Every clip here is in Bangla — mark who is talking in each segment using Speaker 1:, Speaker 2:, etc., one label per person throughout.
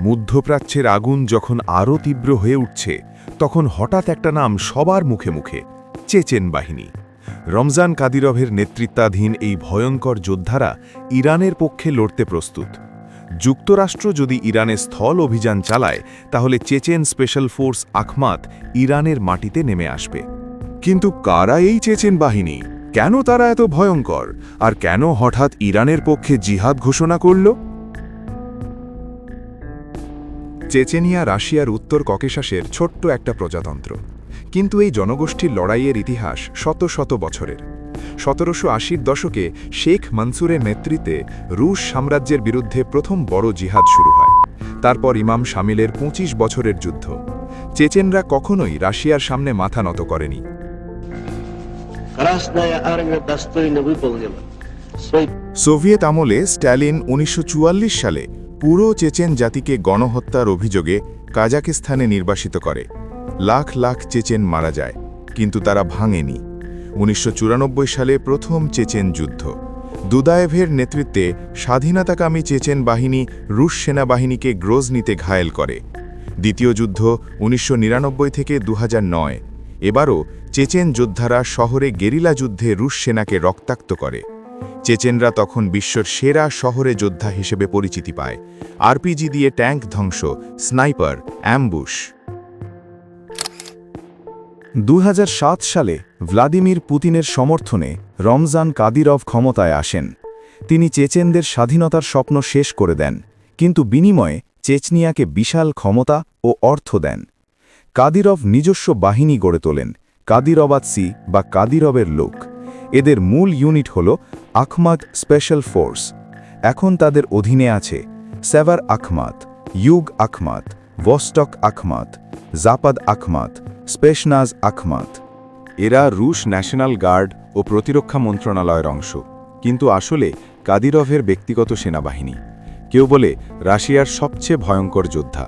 Speaker 1: মধ্যপ্রাচ্যের আগুন যখন আরও তীব্র হয়ে উঠছে তখন হঠাৎ একটা নাম সবার মুখে মুখে, চেচেন বাহিনী। রমজান কাদিরভের নেতৃত্বাধীন এই ভয়ঙ্কর যোদ্ধারা ইরানের পক্ষে লড়তে প্রস্তুত। যুক্তরাষ্ট্র যদি ইরানে স্থল অভিযান চালায় তাহলে চেচেন স্পেশাল ফোর্স আখমাত ইরানের মাটিতে নেমে আসবে। কিন্তু কারা এই চেচেন বাহিনী, কেন তারা এত ভয়ঙ্কর, আর কেন হঠাৎ ইরানের পক্ষে জিহাদ ঘোষণা করল?
Speaker 2: চেচেনিয়া রাশিয়ার উত্তর ককেশাসের ছোট্ট একটা প্রজাতন্ত্র, কিন্তু এই জনগোষ্ঠীর লড়াইয়ের ইতিহাস শত শত বছরের। 1780-র দশকে শেখ মনসুরের নেতৃত্বে রুশ সাম্রাজ্যের বিরুদ্ধে প্রথম বড় জিহাদ শুরু হয়। তারপর ইমাম শামিলের 25 বছরের যুদ্ধ। চেচেনরা কখনোই রাশিয়ার সামনে মাথা নত করেনি।
Speaker 1: সোভিয়েত আমলে স্ট্যালিন 1944 সালে পুরো চেচেন জাতিকে গণহত্যার অভিযোগে কাজাকিস্তানে নির্বাসিত করে। লাখ লাখ চেচেন মারা যায়, কিন্তু তারা ভাঙেনি। 1994 সালে প্রথম চেচেন যুদ্ধ। দুদায়েভের নেতৃত্বে স্বাধীনতাকামী চেচেন বাহিনী রুশ সেনাবাহিনীকে গ্রোজনিতে ঘায়েল করে। দ্বিতীয় যুদ্ধ 1999 থেকে 2009। এবারও চেচেন যোদ্ধারা শহরে গেরিলা যুদ্ধে রুশ সেনাকে রক্তাক্ত করে। চেচেনরা তখন বিশ্বের সেরা শহরে যোদ্ধা হিসেবে পরিচিতি পায়। আরপিজি দিয়ে ট্যাঙ্ক ধ্বংস, স্নাইপার, অ্যাম্বুশ।
Speaker 3: 2007 সালে ভ্লাদিমির পুতিনের সমর্থনে রমজান কাদিরভ ক্ষমতায় আসেন। তিনি চেচেনদের স্বাধীনতার স্বপ্ন শেষ করে দেন, কিন্তু বিনিময়ে চেচনিয়াকে বিশাল ক্ষমতা ও অর্থ দেন। কাদিরভ নিজস্ব বাহিনী গড়ে তোলেন, কাদিরবাতসি বা কাদিরভের লোক। এদের মূল ইউনিট হল আখমাত স্পেশাল ফোর্স। এখন তাদের অধীনে আছে সেভার আখমাত, ইউগ আখমাত, ভস্টক আখমাত, জাপাদ আখমাত, স্পেশনাজ আখমাত।
Speaker 1: এরা রুশ ন্যাশনাল গার্ড ও প্রতিরক্ষা মন্ত্রণালয়ের অংশ, কিন্তু আসলে কাদিরভের ব্যক্তিগত সেনাবাহিনী। কেউ বলে রাশিয়ার সবচেয়ে ভয়ঙ্কর যোদ্ধা।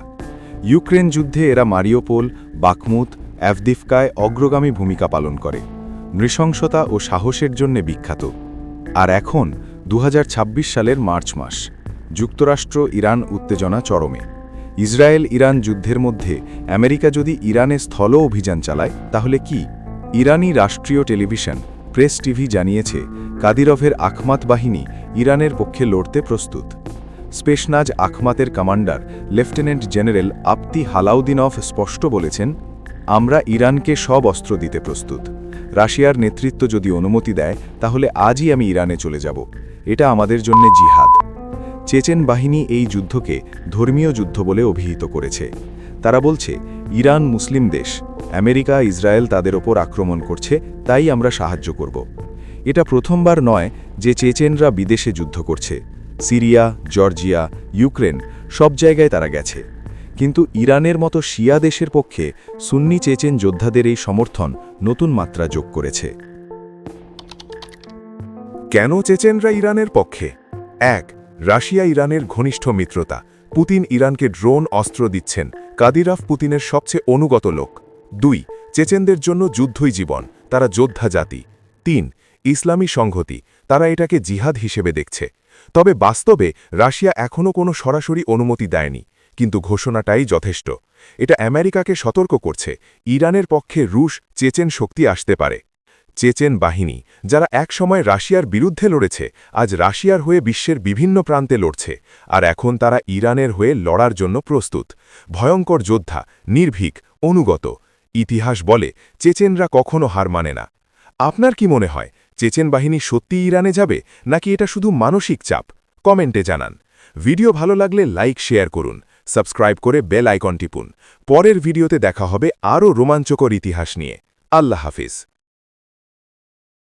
Speaker 1: ইউক্রেন যুদ্ধে এরা মারিওপোল, বাকমুত, অ্যাভদিফকায় অগ্রগামী ভূমিকা পালন করে। নৃশংসতা ও সাহসের জন্য বিখ্যাত। আর এখন 2026 সালের মার্চ মাস। যুক্তরাষ্ট্র ইরান উত্তেজনা চরমে। ইসরায়েল ইরান যুদ্ধের মধ্যে আমেরিকা যদি ইরানে স্থল অভিযান চালায় তাহলে কি? ইরানি রাষ্ট্রীয় টেলিভিশন প্রেস টিভি জানিয়েছে কাদিরভের আখমাত বাহিনী ইরানের পক্ষে লড়তে প্রস্তুত। স্পেশনাজ আখমাতের কমান্ডার লেফটেন্যান্ট জেনারেল আপতি হালাউদ্দিনভ স্পষ্ট বলেছেন, আমরা ইরানকে সব অস্ত্র দিতে প্রস্তুত। রাশিয়ার নেতৃত্ব যদি অনুমতি দেয় তাহলে আজই আমি ইরানে চলে যাব। এটা আমাদের জন্য জিহাদ। চেচেন বাহিনী এই যুদ্ধকে ধর্মীয় যুদ্ধ বলে অভিহিত করেছে। তারা বলছে, ইরান মুসলিম দেশ, আমেরিকা ইসরায়েল তাদের ওপর আক্রমণ করছে, তাই আমরা সাহায্য করব। এটা প্রথমবার নয় যে চেচেনরা বিদেশে যুদ্ধ করছে। সিরিয়া, জর্জিয়া, ইউক্রেন সব জায়গায় তারা গেছে। কিন্তু ইরানের মতো শিয়া দেশের পক্ষে সুন্নি চেচেন যোদ্ধাদের এই সমর্থন নতুন মাত্রা যোগ করেছে। কেন চেচেনরা ইরানের পক্ষে? 1. রাশিয়া ইরানের ঘনিষ্ঠ মিত্রতা। পুতিন ইরানকে ড্রোন অস্ত্র দিচ্ছেন। কাদিরভ পুতিনের সবচেয়ে অনুগত লোক। 2. চেচেনদের জন্য যুদ্ধই জীবন, তারা যোদ্ধা জাতি। 3. ইসলামী সংহতি, তারা এটাকে জিহাদ হিসেবে দেখছে। তবে বাস্তবে রাশিয়া এখনও কোনো সরাসরি অনুমতি দেয়নি, কিন্তু ঘোষণাটাই যথেষ্ট। এটা আমেরিকাকে সতর্ক করছে, ইরানের পক্ষে রুশ চেচেন শক্তি আসতে পারে। চেচেন বাহিনী, যারা একসময় রাশিয়ার বিরুদ্ধে লড়েছে, আজ রাশিয়ার হয়ে বিশ্বের বিভিন্ন প্রান্তে লড়ছে, আর এখন তারা ইরানের হয়ে লড়ার জন্য প্রস্তুত। ভয়ঙ্কর যোদ্ধা, নির্ভীক, অনুগত। ইতিহাস বলে চেচেনরা কখনো হার মানে না। আপনার কি মনে হয়, চেচেন বাহিনী সত্যি ইরানে যাবে, নাকি এটা শুধু মানসিক চাপ? কমেন্টে জানান। ভিডিও ভালো লাগলে লাইক শেয়ার করুন, সাবস্ক্রাইব করে বেল আইকন টিপুন। পরের ভিডিওতে দেখা হবে আরও রোমাঞ্চকর ইতিহাস নিয়ে। আল্লাহ হাফিজ।